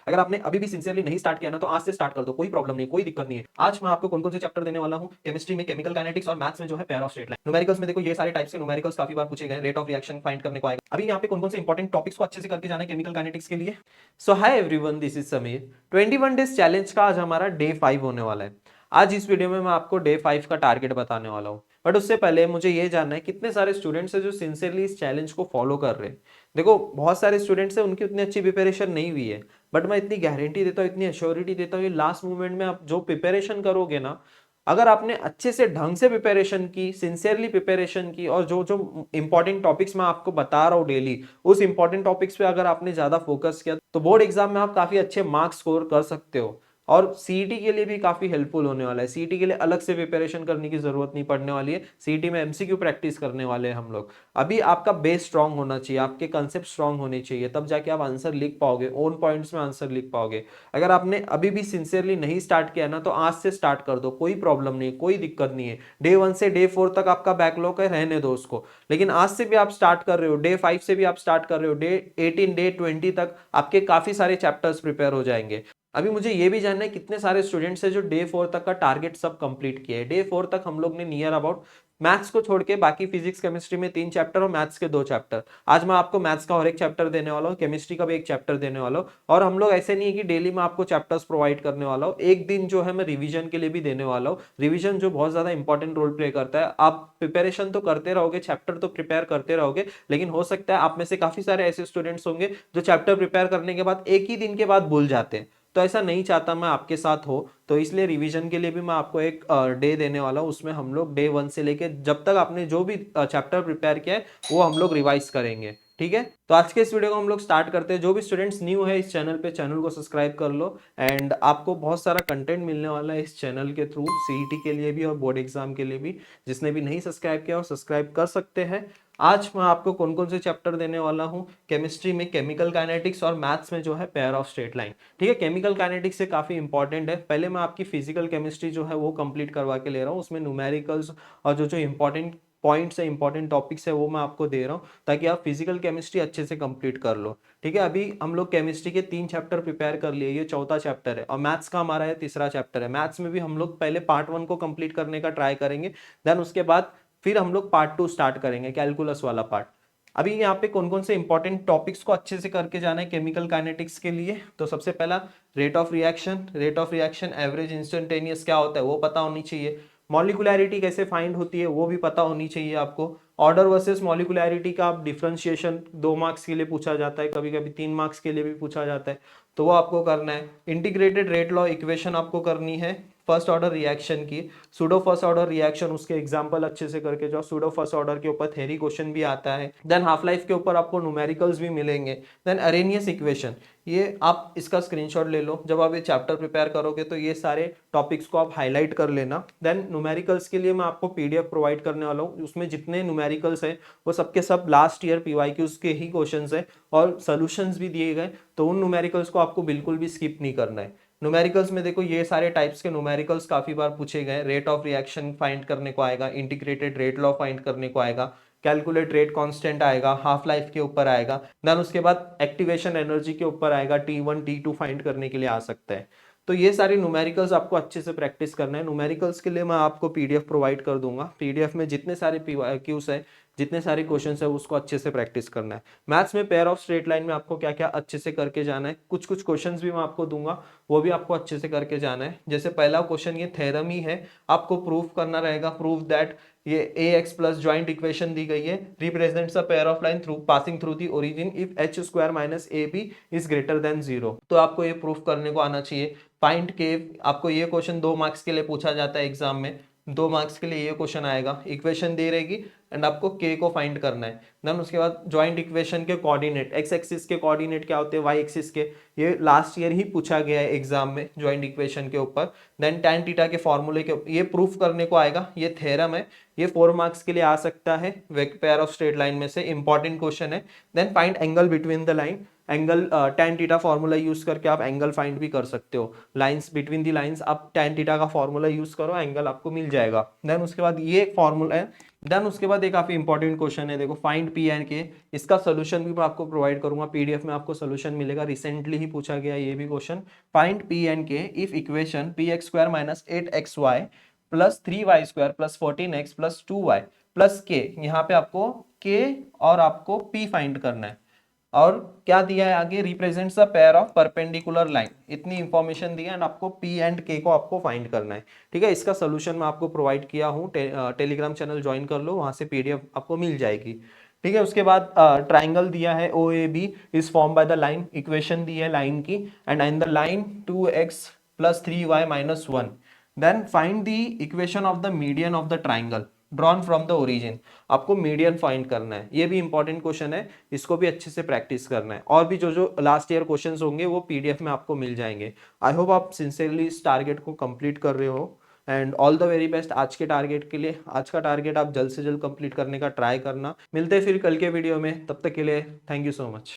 अगर आपने अभी भी सिंसियरली नहीं स्टार्ट किया ना तो आज से स्टार्ट कर दो, कोई प्रॉब्लम नहीं, कोई दिक्कत नहीं है। आज मैं आपको कौन कौन से चैप्टर देने वाला हूँ, केमिस्ट्री में केमिकल काइनेटिक्स और मैथ्स में जो है pair of straight line. Numericals में देखो ये सारे टाइप्स के न्यूमेरिकल्स काफी बार पूछे गए, रेट ऑफ रिएक्शन फाइंड करने को आएगा। अभी यहाँ पे कौन कौन से इंपॉर्टेंट टॉपिक्स को अच्छे से करके जाना है केमिकल काइनेटिक्स के लिए। So hi everyone, this is Sameer. 21 days challenge का आज हमारा डे 5 होने वाला है। आज इस वीडियो में मैं आपको डे 5 का टारगेट बताने वाला हूँ, बट उससे पहले मुझे ये जानना है कितने सारे स्टूडेंट्स हैं जो सिंसियरली इस चैलेंज को फॉलो कर रहे हैं। देखो बहुत सारे स्टूडेंट्स हैं उनकी उतनी अच्छी प्रिपरेशन नहीं हुई है, बट मैं इतनी गारंटी देता हूँ, इतनी अश्योरिटी देता हूँ, ये लास्ट मोमेंट में आप जो प्रिपरेशन करोगे ना, अगर आपने अच्छे से ढंग से प्रिपरेशन की, सिंसियरली प्रिपरेशन की, और जो जो इंपॉर्टेंट टॉपिक्स मैं आपको बता रहा हूँ डेली, उस इंपॉर्टेंट टॉपिक्स पे अगर आपने ज्यादा फोकस किया तो बोर्ड एग्जाम में आप काफी अच्छे मार्क्स स्कोर कर सकते हो। और सीईटी के लिए भी काफी हेल्पफुल होने वाला है। सीईटी के लिए अलग से प्रिपरेशन करने की जरूरत नहीं पड़ने वाली है। सीईटी में एमसीक्यू प्रैक्टिस करने वाले हैं हम लोग। अभी आपका बेस स्ट्रांग होना चाहिए, आपके कंसेप्ट स्ट्रांग होने चाहिए, तब जाके आप आंसर लिख पाओगे, ओन पॉइंट्स में आंसर लिख पाओगे। अगर आपने अभी भी सिंसियरली नहीं स्टार्ट किया ना तो आज से स्टार्ट कर दो, कोई प्रॉब्लम नहीं, कोई दिक्कत नहीं है। डे 1 से डे 4 तक आपका बैकलॉग है, रहने दो उसको। लेकिन आज से भी आप स्टार्ट कर रहे हो, डे 5 से भी आप स्टार्ट कर रहे हो, डे 18 डे 20 तक आपके काफी सारे चैप्टर्स प्रिपेयर हो जाएंगे। अभी मुझे ये भी जानना है कितने सारे स्टूडेंट्स हैं जो डे 4 तक का टारगेट सब कंप्लीट किए। डे 4 तक हम लोग ने नियर अबाउट मैथ्स को छोड़ के बाकी फिजिक्स केमिस्ट्री में 3 चैप्टर और मैथ्स के 2 चैप्टर। आज मैं आपको मैथ्स का और एक चैप्टर देने वाला हूँ, केमिस्ट्री का भी एक चैप्टर देने वाला हूँ। और हम लोग ऐसे नहीं है कि डेली मैं आपको चैप्टर्स प्रोवाइड करने वाला हूँ, एक दिन जो है मैं रिवीजन के लिए भी देने वाला हूँ। रिवीजन जो बहुत ज्यादा इंपॉर्टेंट रोल प्ले करता है। आप प्रिपरेशन तो करते रहोगे, चैप्टर तो प्रिपेयर करते रहोगे, लेकिन हो सकता है आप में से काफी सारे ऐसे स्टूडेंट्स होंगे जो चैप्टर प्रिपेयर करने के बाद एक ही दिन के बाद भूल जाते हैं। तो ऐसा नहीं चाहता मैं आपके साथ हो, तो इसलिए रिवीजन के लिए भी मैं आपको एक डे देने वाला हूँ। उसमें हम लोग डे 1 से लेके जब तक आपने जो भी चैप्टर प्रिपेयर किया है वो हम लोग रिवाइज करेंगे, ठीक है। तो आज के इस वीडियो को हम लोग स्टार्ट करते हैं। जो भी स्टूडेंट्स न्यू है इस चैनल पे, चैनल को सब्सक्राइब कर लो। एंड आपको बहुत सारा कंटेंट मिलने वाला है इस चैनल के थ्रू, सीईटी के लिए भी और बोर्ड एग्जाम के लिए भी। जिसने भी नहीं सब्सक्राइब किया वो सब्सक्राइब कर सकते हैं। आज मैं आपको कौन कौन से चैप्टर देने वाला हूँ, केमिस्ट्री में केमिकल काइनेटिक्स और मैथ्स में जो है पेयर ऑफ स्ट्रेट लाइन। ठीक है, केमिकल काइनेटिक्स से काफी इंपॉर्टेंट है। पहले मैं आपकी फिजिकल केमिस्ट्री जो है वो कंप्लीट करवा के ले रहा हूँ, उसमें न्यूमेरिकल्स और जो जो इंपॉर्टेंट पॉइंट्स है, इंपॉर्टेंट टॉपिक्स है वो मैं आपको दे रहा हूँ, ताकि आप फिजिकल केमिस्ट्री अच्छे से कंप्लीट कर लो। ठीक है, अभी हम लोग केमिस्ट्री के 3 चैप्टर प्रिपेयर कर लिए, ये चौथा चैप्टर है। और मैथ्स का हमारा है तीसरा चैप्टर है। मैथ्स में भी हम लोग पहले पार्ट 1 को कंप्लीट करने का ट्राई करेंगे, देन उसके बाद फिर हम लोग पार्ट 2 स्टार्ट करेंगे, कैलकुलस वाला पार्ट। अभी यहाँ पे कौन कौन से इंपॉर्टेंट टॉपिक्स को अच्छे से करके जाना है केमिकल काइनेटिक्स के लिए। तो सबसे पहला rate of reaction. Rate of reaction average instantaneous क्या होता है वो पता होनी चाहिए। मॉलिकुलैरिटी कैसे फाइंड होती है वो भी पता होनी चाहिए आपको। ऑर्डर वर्सेस मॉलिकुलैरिटी का आप डिफरेंशिएशन 2 मार्क्स के लिए पूछा जाता है, कभी कभी 3 मार्क्स के लिए भी पूछा जाता है, तो वो आपको करना है। इंटीग्रेटेड रेट लॉ इक्वेशन आपको करनी है फर्स्ट ऑर्डर रिएक्शन की। सूडो फर्स्ट ऑर्डर रिएक्शन, उसके एग्जांपल अच्छे से करके जाओ। सूडो फर्स्ट ऑर्डर के ऊपर थ्योरी क्वेश्चन भी आता है। देन हाफ लाइफ के ऊपर आपको न्यूमेरिकल्स भी मिलेंगे। देन अरेनियस इक्वेशन, ये आप इसका स्क्रीनशॉट ले लो, जब आप ये चैप्टर प्रिपेयर करोगे तो ये सारे टॉपिक्स को आप हाईलाइट कर लेना। देन न्यूमेरिकल्स के लिए मैं आपको पीडीएफ प्रोवाइड करने वाला हूँ, उसमें जितने न्यूमेरिकल्स हैं वो सबके सब लास्ट ईयर पीवाईक्यूज के ही क्वेश्चंस हैं और सॉल्यूशंस भी दिए गए, तो उन न्यूमेरिकल्स को आपको बिल्कुल भी स्किप नहीं करना है। न्यूमेरिकल्स में देखो ये सारे टाइप्स के न्यूमेरिकल्स काफी बार पूछे गए। रेट ऑफ रिएक्शन फाइंड करने को आएगा, इंटीग्रेटेड रेट लॉ फाइंड करने को आएगा, कैलकुलेट रेट कांस्टेंट आएगा, हाफ लाइफ के ऊपर आएगा, देन उसके बाद एक्टिवेशन एनर्जी के ऊपर आएगा, T1 T2 फाइंड करने के लिए आ सकता है। तो ये सारी न्यूमेरिकल्स आपको अच्छे से प्रैक्टिस करना है। न्यूमेरिकल्स के लिए मैं आपको पीडीएफ प्रोवाइड कर दूंगा, पीडीएफ में जितने सारे क्यूज है, जितने सारे क्वेश्चंस है, उसको अच्छे से प्रैक्टिस करना है। मैथ्स में पेयर ऑफ स्ट्रेट लाइन में आपको क्या क्या अच्छे से करके जाना है, कुछ कुछ क्वेश्चंस भी मैं आपको दूंगा, वो भी आपको अच्छे से करके जाना है। जैसे पहला क्वेश्चन ये थ्योरम ही है, आपको प्रूफ करना रहेगा, प्रूफ दैट ये ax प्लस ज्वाइंट इक्वेशन दी गई है, represents a pair of line through passing through the origin if h square minus a B is greater than 0। तो आपको ये प्रूफ करने को आना चाहिए। फाइंड के, आपको ये क्वेश्चन 2 मार्क्स के लिए पूछा जाता है एग्जाम में, 2 मार्क्स के लिए ये क्वेश्चन आएगा। इक्वेशन दे रहेगी एंड आपको के को फाइंड करना है। देन उसके बाद ज्वाइंट इक्वेशन के कोऑर्डिनेट, एक्स एक्सिस के कोऑर्डिनेट क्या होते हैं, वाई एक्सिस के, ये लास्ट ईयर ही पूछा गया है एग्जाम में ज्वाइंट इक्वेशन के ऊपर। देन tan थीटा के फॉर्मूले के ये प्रूफ करने को आएगा, ये थ्योरम है, ये 4 मार्क्स के लिए आ सकता है पेयर ऑफ स्ट्रेट लाइन में से, इंपॉर्टेंट क्वेश्चन है। Then find angle between the line, angle tan theta formula use करके आप एंगल फाइंड भी कर सकते हो। लाइंस बिटवीन दी लाइंस आप tan थीटा का फॉर्मूला यूज करो, एंगल आपको मिल जाएगा। देन उसके बाद ये फॉर्मूला है, देन उसके बाद एक काफी इंपॉर्टेंट क्वेश्चन है, देखो फाइंड पी एंड के। इसका सोल्यूशन भी मैं आपको प्रोवाइड करूंगा, पीडीएफ में आपको सोल्यूशन मिलेगा, रिसेंटली ही पूछा गया ये भी क्वेश्चन। फाइंड पी एंड के if equation P x square minus 8xy plus 3y square plus 14x plus 2y plus के, यहाँ पे आपको के और आपको पी फाइंड करना है। और क्या दिया है आगे, represents a pair of perpendicular line, इतनी इंफॉर्मेशन दी है एंड आपको पी एंड के को आपको फाइंड करना है। ठीक है, इसका सोल्यूशन मैं आपको प्रोवाइड किया हूँ, टेलीग्राम चैनल ज्वाइन कर लो, वहां से पीडीएफ आपको मिल जाएगी। ठीक है, उसके बाद ट्राइंगल दिया है O A B is form by the line, equation दी है लाइन की, and in the line 2x plus 3y minus 1। Then find the equation of the median of the triangle drawn from the origin. आपको median find करना है, ये भी important question है, इसको भी अच्छे से प्रैक्टिस करना है। और भी जो जो लास्ट ईयर क्वेश्चंस होंगे वो पीडीएफ में आपको मिल जाएंगे। आई होप आप सिंसियरली इस टारगेट को कंप्लीट कर रहे हो, and all the very best आज के टारगेट के लिए। आज का टारगेट आप जल्द से जल्द कंप्लीट करने का ट्राई करना। मिलते हैं फिर कल के वीडियो में, तब तक के लिए थैंक यू सो मच।